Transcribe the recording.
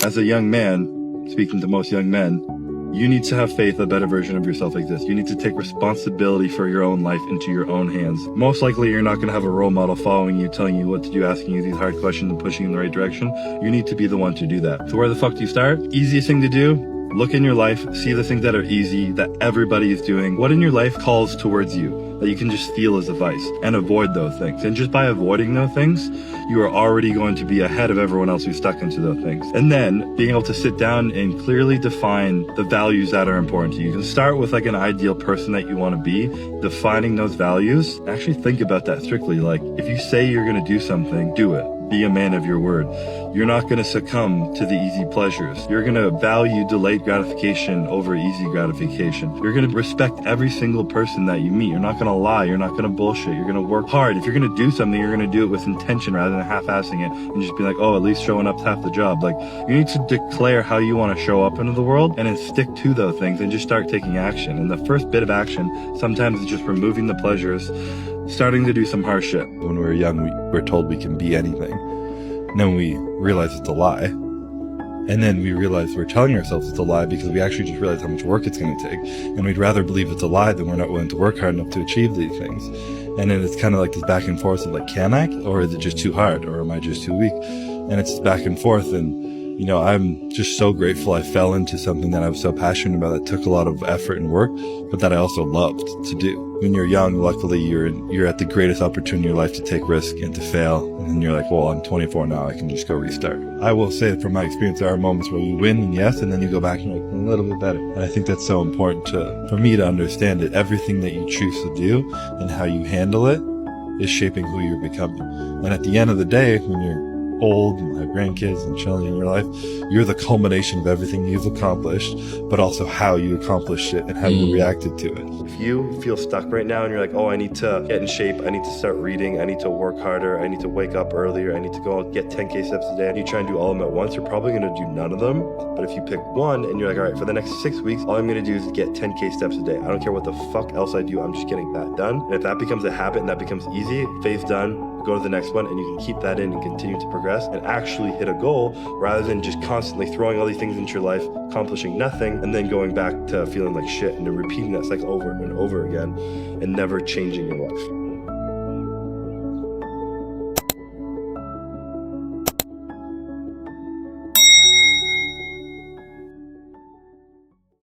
as a young man, speaking to most young men, you need to have faith a better version of yourself exists. You need to take responsibility for your own life into your own hands. Most likely, you're not going to have a role model following you, telling you what to do, asking you these hard questions and pushing you in the right direction. You need to be the one to do that. So where the fuck do you start? Easiest thing to do, look in your life, see the things that are easy, that everybody is doing. What in your life calls towards you, that you can just feel as a vice, and avoid those things. And just by avoiding those things, you are already going to be ahead of everyone else who's stuck into those things. And then being able to sit down and clearly define the values that are important to you. You can start with like an ideal person that you want to be, defining those values. Actually think about that strictly. Like if you say you're going to do something, do it. Be a man of your word. You're not going to succumb to the easy pleasures. You're going to value delayed gratification over easy gratification. You're going to respect every single person that you meet. You're not going to lie. You're not going to bullshit. You're going to work hard. If you're going to do something, you're going to do it with intention rather than half-assing it and just be like, oh, at least showing up's half the job. Like you need to declare how you want to show up into the world and then stick to those things and just start taking action. And the first bit of action sometimes is just removing the pleasures, starting to do some hard shit. When we're young, we're told we can be anything. And then we realize it's a lie. And then we realize we're telling ourselves it's a lie because we actually just realize how much work it's going to take. And we'd rather believe it's a lie than we're not willing to work hard enough to achieve these things. And then it's kind of like this back and forth of like, can I? Or is it just too hard? Or am I just too weak? And it's back and forth. And you know, I'm just so grateful I fell into something that I was so passionate about that took a lot of effort and work, but that I also loved to do. When you're young, luckily you're at the greatest opportunity in your life to take risk and to fail. And then you're like, well, I'm 24 now, I can just go restart. I will say that from my experience, there are moments where you win and yes, and then you go back and you're like, a little bit better. And I think that's so important for me to understand it. Everything that you choose to do and how you handle it is shaping who you're becoming. And at the end of the day, when you're old and have grandkids and chilling in your life, you're the culmination of everything you've accomplished, but also how you accomplished it and how you reacted to it. If you feel stuck right now and you're like, oh, I need to get in shape, I need to start reading, I need to work harder, I need to wake up earlier, I need to go out, get 10K steps a day, and you try and do all of them at once, you're probably going to do none of them. But if you pick one and you're like, all right, for the next 6 weeks, all I'm going to do is get 10K steps a day. I don't care what the fuck else I do, I'm just getting that done. And if that becomes a habit and that becomes easy, phase done, go to the next one, and you can keep that in and continue to progress and actually hit a goal rather than just constantly throwing all these things into your life, accomplishing nothing, and then going back to feeling like shit and then repeating that cycle over and over again and never changing your life.